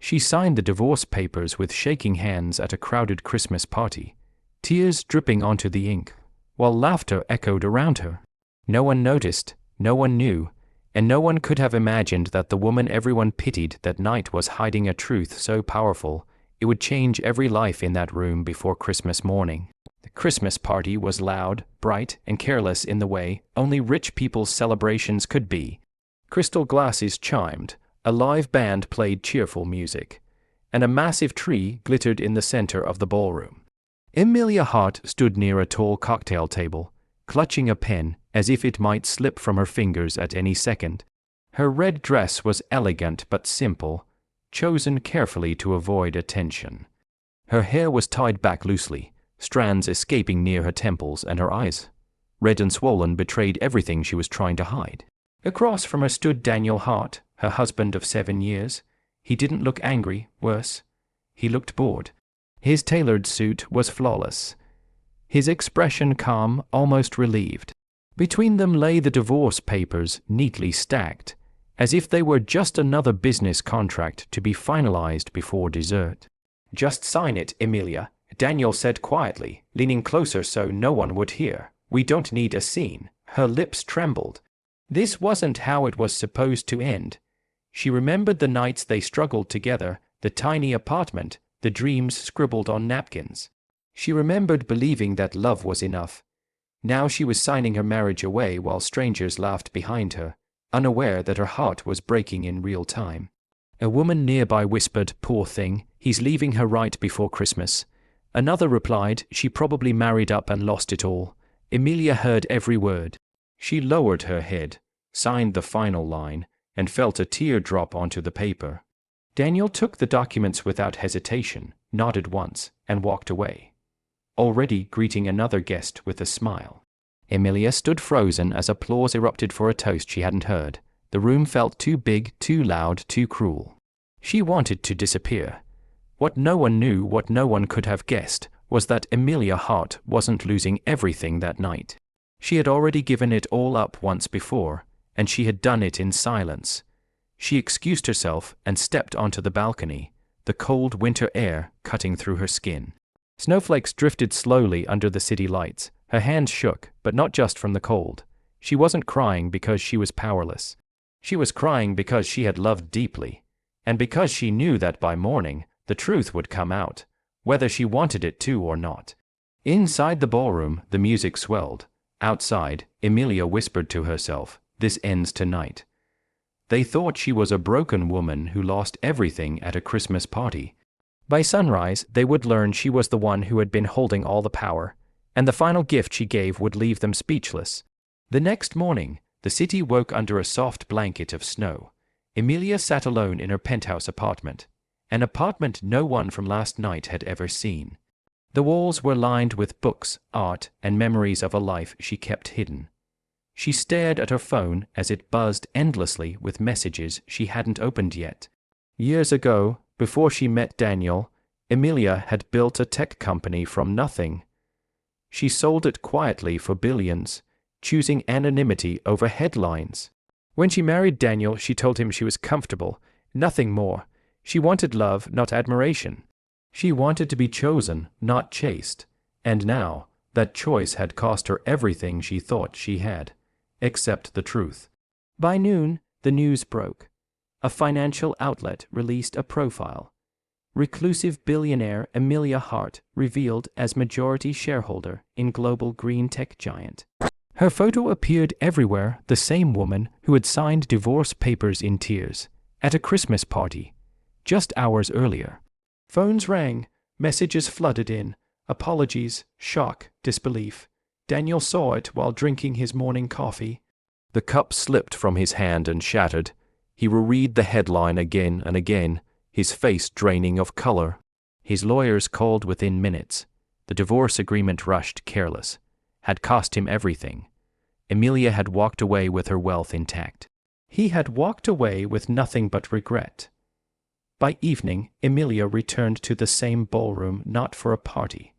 She signed the divorce papers with shaking hands at a crowded Christmas party, tears dripping onto the ink, while laughter echoed around her. No one noticed, no one knew, and no one could have imagined that the woman everyone pitied that night was hiding a truth so powerful it would change every life in that room before Christmas morning. The Christmas party was loud, bright, and careless in the way only rich people's celebrations could be. Crystal glasses chimed, a live band played cheerful music, and a massive tree glittered in the center of the ballroom. Emilia Hart stood near a tall cocktail table, clutching a pen as if it might slip from her fingers at any second. Her red dress was elegant but simple, chosen carefully to avoid attention. Her hair was tied back loosely, strands escaping near her temples, and her eyes, red and swollen, betrayed everything she was trying to hide. Across from her stood Daniel Hart, her husband of 7 years. He didn't look angry, worse. He looked bored. His tailored suit was flawless, his expression calm, almost relieved. Between them lay the divorce papers, neatly stacked, as if they were just another business contract to be finalized before dessert. "Just sign it, Emilia," Daniel said quietly, leaning closer so no one would hear. "We don't need a scene." Her lips trembled. This wasn't how it was supposed to end. She remembered the nights they struggled together, the tiny apartment, the dreams scribbled on napkins. She remembered believing that love was enough. Now she was signing her marriage away while strangers laughed behind her, unaware that her heart was breaking in real time. A woman nearby whispered, "Poor thing, he's leaving her right before Christmas." Another replied, "She probably married up and lost it all." Emilia heard every word. She lowered her head, signed the final line, and felt a tear drop onto the paper. Daniel took the documents without hesitation, nodded once, and walked away, already greeting another guest with a smile. Emilia stood frozen as applause erupted for a toast she hadn't heard. The room felt too big, too loud, too cruel. She wanted to disappear. What no one knew, what no one could have guessed, was that Emilia Hart wasn't losing everything that night. She had already given it all up once before, and she had done it in silence. She excused herself and stepped onto the balcony, the cold winter air cutting through her skin. Snowflakes drifted slowly under the city lights. Her hands shook, but not just from the cold. She wasn't crying because she was powerless. She was crying because she had loved deeply, and because she knew that by morning the truth would come out, whether she wanted it to or not. Inside the ballroom, the music swelled. Outside, Emilia whispered to herself, "This ends tonight." They thought she was a broken woman who lost everything at a Christmas party. By sunrise, they would learn she was the one who had been holding all the power, and the final gift she gave would leave them speechless. The next morning, the city woke under a soft blanket of snow. Emilia sat alone in her penthouse apartment, an apartment no one from last night had ever seen. The walls were lined with books, art, and memories of a life she kept hidden. She stared at her phone as it buzzed endlessly with messages she hadn't opened yet. Years ago, before she met Daniel, Emilia had built a tech company from nothing. She sold it quietly for billions, choosing anonymity over headlines. When she married Daniel, she told him she was comfortable, nothing more. She wanted love, not admiration. She wanted to be chosen, not chased. And now, that choice had cost her everything she thought she had, except the truth. By noon, the news broke. A financial outlet released a profile. Reclusive billionaire Emilia Hart revealed as majority shareholder in global green tech giant. Her photo appeared everywhere, the same woman who had signed divorce papers in tears, at a Christmas party, just hours earlier. Phones rang, messages flooded in, apologies, shock, disbelief. Daniel saw it while drinking his morning coffee. The cup slipped from his hand and shattered. He reread the headline again and again, his face draining of color. His lawyers called within minutes. The divorce agreement rushed, careless, had cost him everything. Emilia had walked away with her wealth intact. He had walked away with nothing but regret. By evening, Emilia returned to the same ballroom not for a party,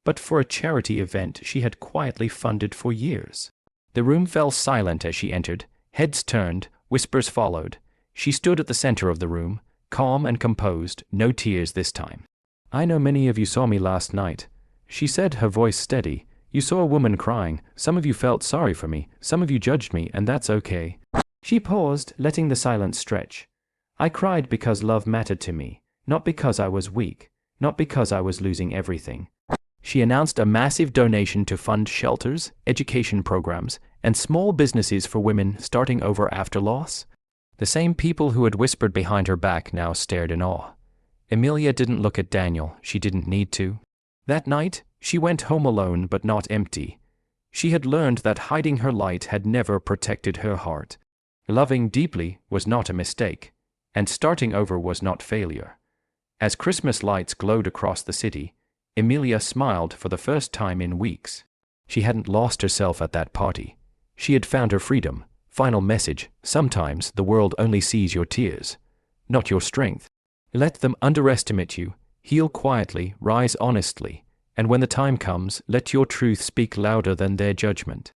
but for a charity event she had quietly funded for years. The room fell silent as she entered. Heads turned, whispers followed. She stood at the center of the room, calm and composed, no tears this time. "I know many of you saw me last night," she said, her voice steady. "You saw a woman crying. Some of you felt sorry for me, some of you judged me, and that's okay." She paused, letting the silence stretch. "I cried because love mattered to me, not because I was weak, not because I was losing everything." She announced a massive donation to fund shelters, education programs, and small businesses for women starting over after loss. The same people who had whispered behind her back now stared in awe. Emilia didn't look at Daniel, she didn't need to. That night, she went home alone but not empty. She had learned that hiding her light had never protected her heart. Loving deeply was not a mistake, and starting over was not failure. As Christmas lights glowed across the city, Emilia smiled for the first time in weeks. She hadn't lost herself at that party. She had found her freedom. Final message: sometimes the world only sees your tears, not your strength. Let them underestimate you, heal quietly, rise honestly, and when the time comes, let your truth speak louder than their judgment.